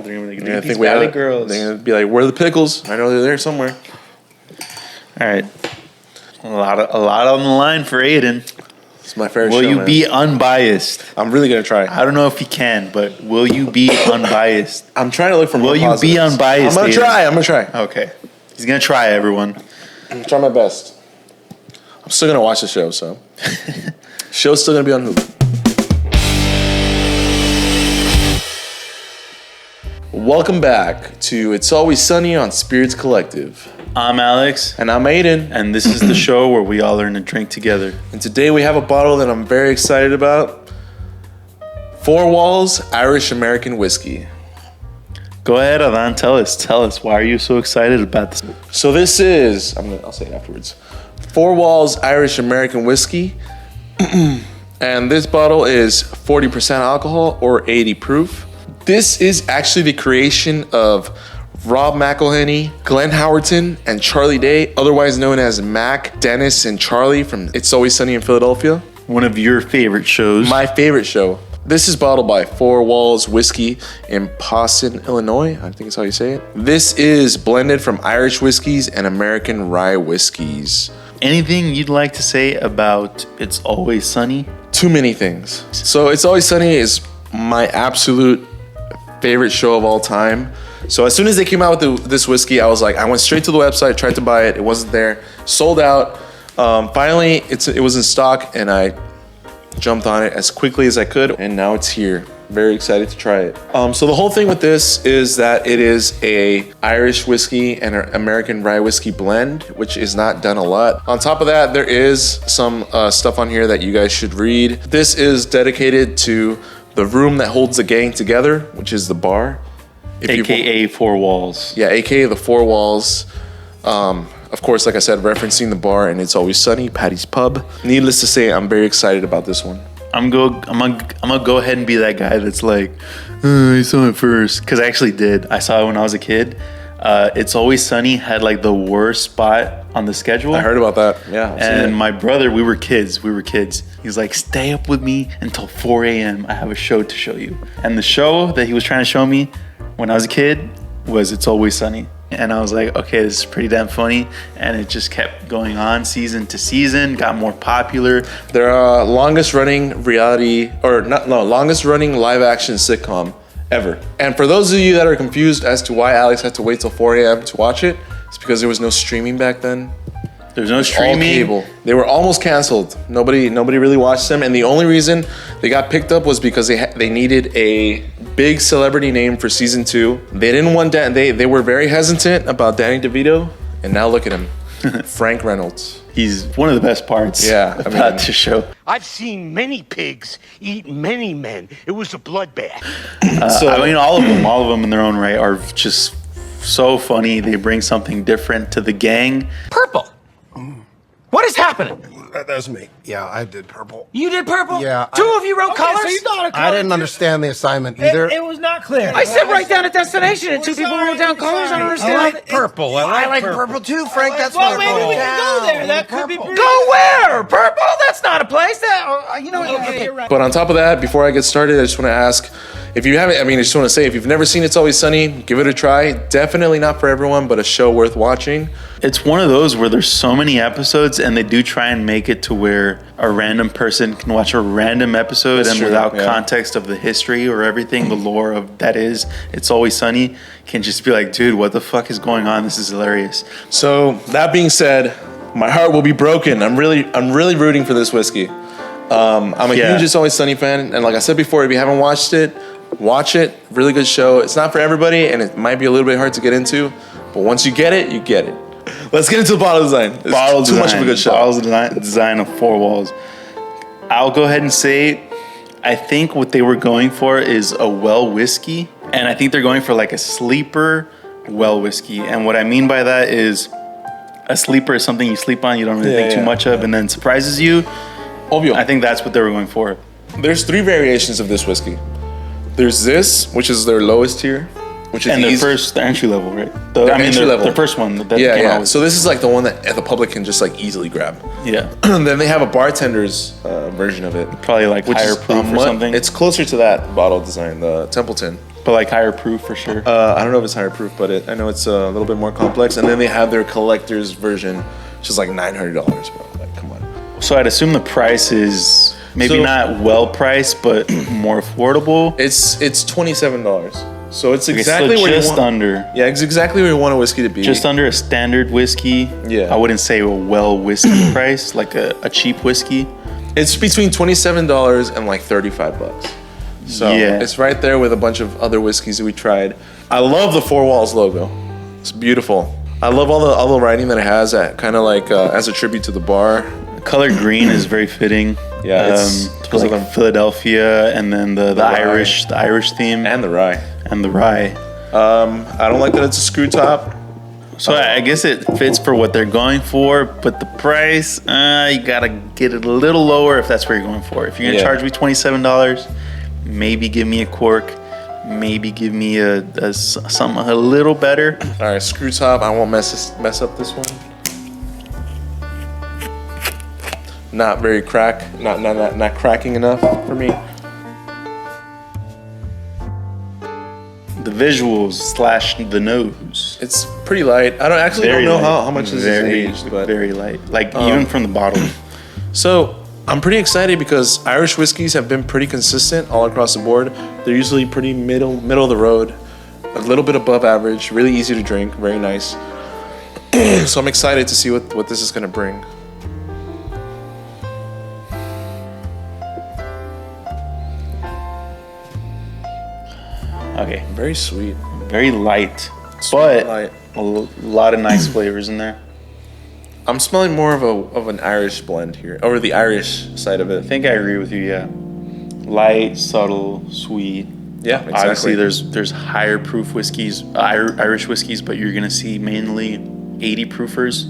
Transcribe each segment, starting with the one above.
They're gonna be like, these valley girls. They're gonna be like, where are the pickles? I know they're there somewhere. All right, a lot on the line for Adan. It's my favorite show. Will you man. be unbiased? I'm really gonna try. I don't know if you can, but will you be unbiased? I'm trying to look for more Will you positives. be unbiased? I'm gonna try. Okay, he's gonna try. Everyone, I'm gonna try my best. I'm still gonna watch the show, so show's still gonna be on Hulu. Welcome back to It's Always Sunny on Spirits Collective. I'm Alex, And I'm Adan. and this is the show where we all learn to drink together. And today we have a bottle that I'm very excited about. 4 Walls Irish American Whiskey. Go ahead, Adan. Tell us. Why are you so excited about this? So this is, I'll say it afterwards. 4 Walls Irish American Whiskey. And this bottle is 40% alcohol or 80 proof. This is actually the creation of Rob McElhenney, Glenn Howerton, and Charlie Day, otherwise known as Mac, Dennis, and Charlie from It's Always Sunny in Philadelphia. One of your favorite shows. My favorite show. This is bottled by 4 Walls Whiskey in Pawson, Illinois. I think that's how you say it. This is blended from Irish whiskeys and American rye whiskeys. Anything you'd like to say about It's Always Sunny? Too many things. So It's Always Sunny is my absolute favorite show of all time. So as soon as they came out with this whiskey, I was like, I went straight to the website, tried to buy it. It wasn't there. Sold out. Finally, it was in stock, and I jumped on it as quickly as I could, and now it's here. Very excited to try it. So the whole thing with this is that it is a Irish whiskey and an American rye whiskey blend, which is not done a lot. On top of that, there is some stuff on here that you guys should read. This is dedicated to the room that holds the gang together, which is the bar. AKA 4 Walls. Yeah, AKA the 4 Walls. Of course, like I said, referencing the bar and It's Always Sunny, Patty's Pub. Needless to say, I'm very excited about this one. I'm gonna go ahead and be that guy that's like, I saw it first, because I actually did. I saw it when I was a kid. It's Always Sunny had like the worst spot on the schedule. I heard about that. Yeah. And my brother, we were kids. He's like, stay up with me until 4 a.m. I have a show to show you. And the show that he was trying to show me when I was a kid was It's Always Sunny. And I was like, okay, this is pretty damn funny. And it just kept going on season to season, got more popular. Their longest running longest running live action sitcom ever. And for those of you that are confused as to why Alex had to wait till 4 a.m. to watch it, it's because there was no streaming back then. There's no streaming. All cable. They were almost canceled. Nobody really watched them. And the only reason they got picked up was because they needed a big celebrity name for season 2. They didn't want that. They were very hesitant about Danny DeVito. And now look at him, Frank Reynolds. He's one of the best parts about the show. I've seen many pigs eat many men. It was a bloodbath. All of them in their own right are just so funny. They bring something different to the gang. Purple. What is happening? That's me. Yeah, I did purple. You did purple? Yeah. Two of you wrote colors? So you thought I didn't understand the assignment either. It was not clear. I said write down a destination and 2 people wrote down colors. I don't understand. I like purple. I like purple too, Frank. That's Well, why I maybe wrote we it can go down. there. That could be pretty. Go where? Purple? That's not a place. Okay, you're right. But on top of that, before I get started, I just want to ask, if you haven't, I just want to say, if you've never seen It's Always Sunny, give it a try. Definitely not for everyone, but a show worth watching. It's one of those where there's so many episodes and they do try and make it to where a random person can watch a random episode. That's and true, without yeah. context of the history or everything, the lore of that is It's Always Sunny, can just be like, dude, what the fuck is going on? This is hilarious. So that being said, my heart will be broken. I'm really rooting for this whiskey. I'm a huge It's Always Sunny fan, and like I said before, if you haven't watched it, watch it. Really good show. It's not for everybody, and it might be a little bit hard to get into, but once you get it, you get it. Let's get into the bottle design. It's too much of a good show. Bottle design of 4 Walls. I'll go ahead and say, I think what they were going for is a well whiskey, and I think they're going for like a sleeper well whiskey. And what I mean by that is a sleeper is something you sleep on, you don't really think too much of, and then surprises you. Obvio. I think that's what they were going for. There's 3 variations of this whiskey. There's this, which is their lowest tier, which is the entry level, right? Entry level. The first one that yeah, came yeah. out with. So this is like the one that the public can just like easily grab. Yeah. And then they have a bartender's version of it, Probably like which higher is proof or something. It's closer to that bottle design, the Templeton. But like higher proof for sure. I don't know if it's higher proof, but I know it's a little bit more complex. And then they have their collector's version, which is like $900, bro. Like, come on. So I'd assume the price is maybe not well priced, but more affordable. It's $27. So it's Okay, exactly so where just you want. under. Yeah, it's exactly where you want a whiskey to be. Just under a standard whiskey. Yeah. I wouldn't say a well whiskey price, like a cheap whiskey. It's between $27 and like $35. So Yeah. it's right there with a bunch of other whiskeys that we tried. I love the Four Walls logo. It's beautiful. I love all the writing that it has, kind of like as a tribute to the bar. The color green is very fitting. Yeah, it's because like like Philadelphia, and then the rye. Irish theme And the rye. and the rye. I don't like that it's a screw top. So I guess it fits for what they're going for, but the price, you gotta get it a little lower if that's what you're going for. If you're gonna Yeah. charge me $27, maybe give me a cork, maybe give me something a little better. All right, screw top. I won't mess up this one. Not very not cracking enough for me. The visuals / the nose. It's pretty light. I don't know how much this is aged, but very light. Like even from the bottle. so I'm pretty excited because Irish whiskeys have been pretty consistent all across the board. They're usually pretty middle of the road, a little bit above average, really easy to drink, very nice. So I'm excited to see what this is gonna bring. Okay, Very sweet. very light, Sweet but light. a lot of nice flavors in there. I'm smelling more of an Irish blend here, or the Irish side of I it. think I agree with you. Yeah, light, subtle, sweet. Yeah, exactly. Obviously, there's higher proof whiskeys, Irish whiskeys, but you're gonna see mainly 80 proofers,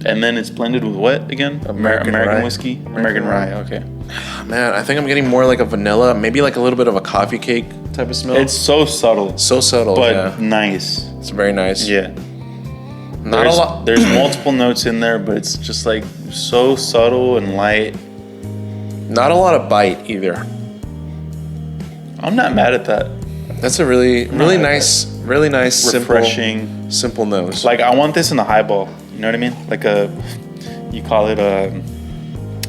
and then it's blended with what again? American rye. whiskey, American rye. Okay, Man, I think I'm getting more like a vanilla, maybe like a little bit of a coffee cake type of smell. it's so subtle, so subtle, but yeah. nice. It's very nice. Yeah, Not a lot. There's multiple notes in there, but it's just like so subtle and light. Not a lot of bite either. I'm not mad at that. That's a really nice, Refreshing. simple nose. Like I want this in a highball. You know what I mean? Like you call it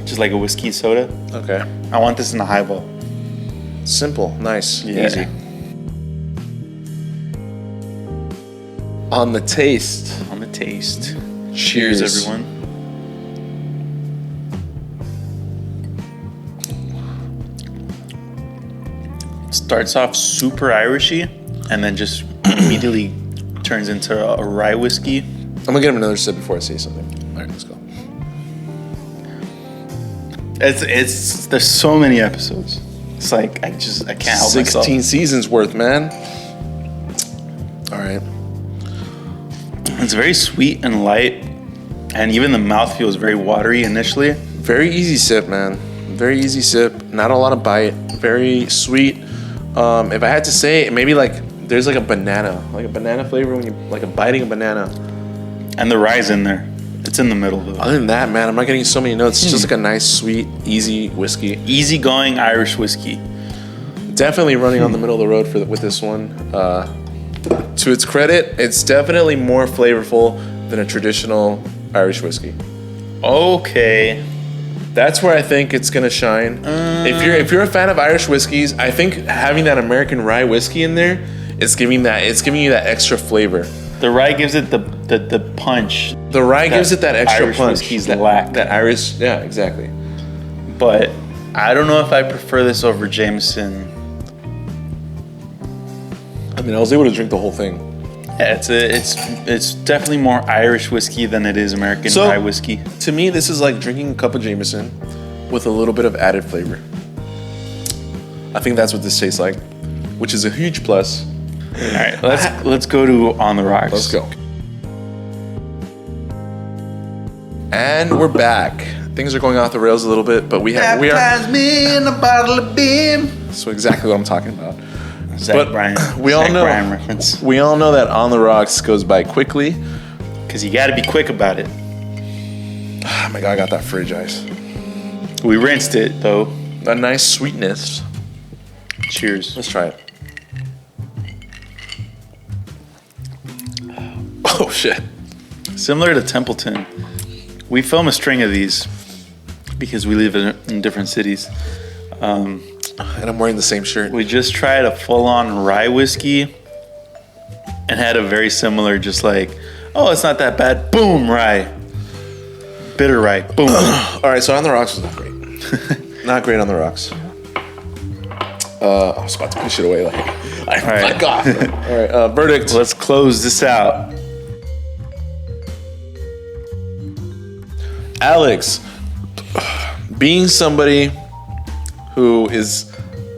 just like a whiskey soda. Okay. I want this in a highball. Simple, nice, Yeah. easy. On the taste. On the taste. Cheers. Cheers, everyone. Starts off super Irishy, and then just immediately turns into a rye whiskey. I'm gonna get him another sip before I say something. All right, let's go. It's there's so many episodes. It's like I can't help 16 myself. seasons worth, man. All right. It's very sweet and light, and even the mouth feels very watery initially. Very easy sip, man. Very easy sip. Not a lot of bite. Very sweet. If I had to say, maybe like there's like a banana flavor when you like biting a banana. And the rye's in there. It's in the middle though. Other than that, man, I'm not getting so many notes. It's just like a nice, sweet, easy whiskey. Easygoing Irish whiskey. Definitely running on the middle of the road with this one. To its credit, it's definitely more flavorful than a traditional Irish whiskey. Okay. That's where I think it's gonna shine. If you're a fan of Irish whiskeys, I think having that American rye whiskey in there is giving you that extra flavor. The rye gives it the punch. The rye gives it that extra Irish punch. whiskeys that lack. That Irish, yeah, exactly. But I don't know if I prefer this over Jameson. I mean, I was able to drink the whole thing. Yeah, it's definitely more Irish whiskey than it is American So- rye whiskey. To me, this is like drinking a cup of Jameson with a little bit of added flavor. I think that's what this tastes like, which is a huge plus. All right, let's go to On the Rocks. Let's go. And we're back. Things are going off the rails a little bit, but we are. me in a bottle of beer. So exactly what I'm talking about. Zach But Bryan. we all Zach know. Bryan reference. We all know that On the Rocks goes by quickly. Because you got to be quick about it. Oh my god, I got that fridge ice. We rinsed it though. A nice sweetness. Cheers. Let's try it. Oh shit. Similar to Templeton, we film a string of these because we live in different cities. And I'm wearing the same shirt. We just tried a full-on rye whiskey and had a very similar, just like, oh, it's not that bad. Boom, rye. Bitter rye. Boom. All right, so on the rocks was not great. Not great on the rocks. I was about to push it away. Like, right. fuck off. All right, verdict. Let's close this out. Alex, being somebody who is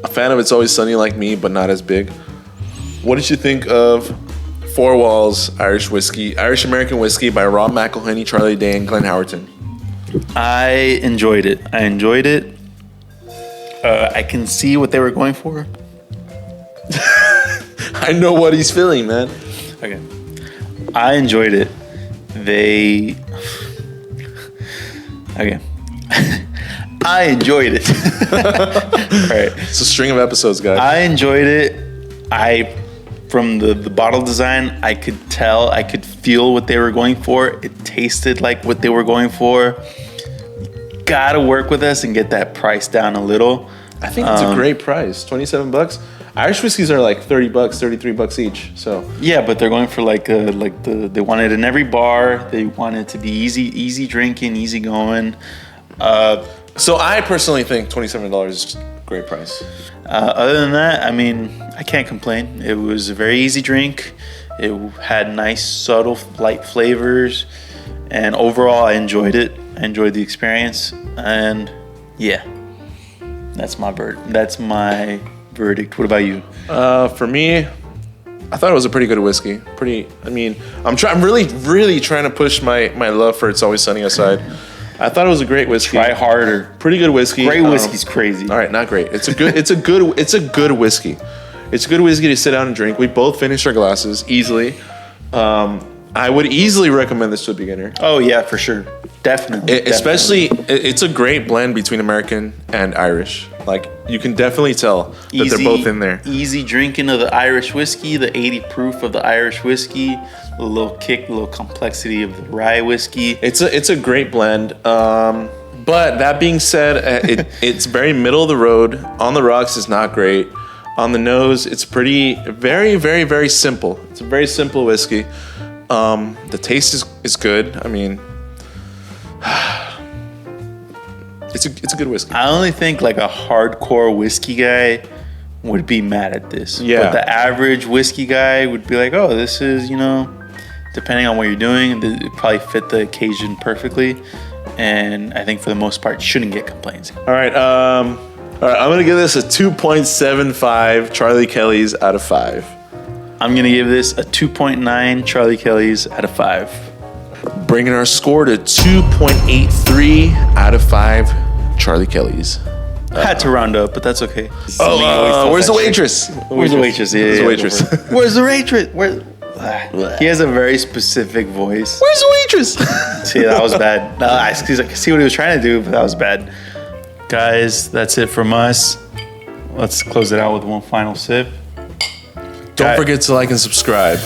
a fan of It's Always Sunny like me, but not as big, what did you think of Four Walls Irish American Whiskey by Rob McElhenney, Charlie Day, and Glenn Howerton? I enjoyed it. I can see what they were going for. I know what he's feeling, man. Okay. I enjoyed it. Okay. I enjoyed it. All right. It's a string of episodes, guys. I enjoyed it. From the bottle design, I could tell, I could feel what they were going for. It tasted like what they were going for. Gotta work with us and get that price down a little. I think it's a great price, $27. Irish whiskeys are like $30, $33 each. So Yeah, but they're going for they want it in every bar. They want it to be easy drinking, easy going. so I personally think $27 is a great price. Other than that, I mean, I can't complain. It was a very easy drink. It had nice, subtle, light flavors. And overall, I enjoyed it. I enjoyed the experience. And yeah, that's my verdict. What about you? For me, I thought it was a pretty good whiskey. I'm really trying to push my love for It's Always Sunny aside. I thought it was a great whiskey. Try harder. Pretty good whiskey. Great whiskey's crazy. All right, not great. It's a good whiskey. It's a good whiskey to sit down and drink. We both finished our glasses easily. I would easily recommend this to a beginner. Oh yeah, for sure. Definitely. Especially, it's a great blend between American and Irish. Like, you can definitely tell that they're both in there. Easy drinking of the Irish whiskey, the 80 proof of the Irish whiskey, a little kick, a little complexity of the rye whiskey. It's a great blend. But that being said, it's very middle of the road. On the rocks is not great. On the nose, it's very, very, very simple. It's a very simple whiskey. The taste is good. I mean, it's a good whiskey. I only think like a hardcore whiskey guy would be mad at this. Yeah. But the average whiskey guy would be like, oh, this is, depending on what you're doing, it probably fit the occasion perfectly. And I think for the most part, you shouldn't get complaints. All right, I'm gonna give this a 2.75 Charlie Kellys out of 5. I'm going to give this a 2.9 Charlie Kellys out of 5. Bringing our score to 2.83 out of 5 Charlie Kellys. Had to round up, but that's okay. Where's the waitress? Where's the waitress? Yeah, Where's the yeah, waitress? go for it. Where's the waitress? He has a very specific voice. Where's the waitress? See, that was bad. No, I see what he was trying to do, but that was bad. Guys, that's it from us. Let's close it out with one final sip. Don't forget to like and subscribe.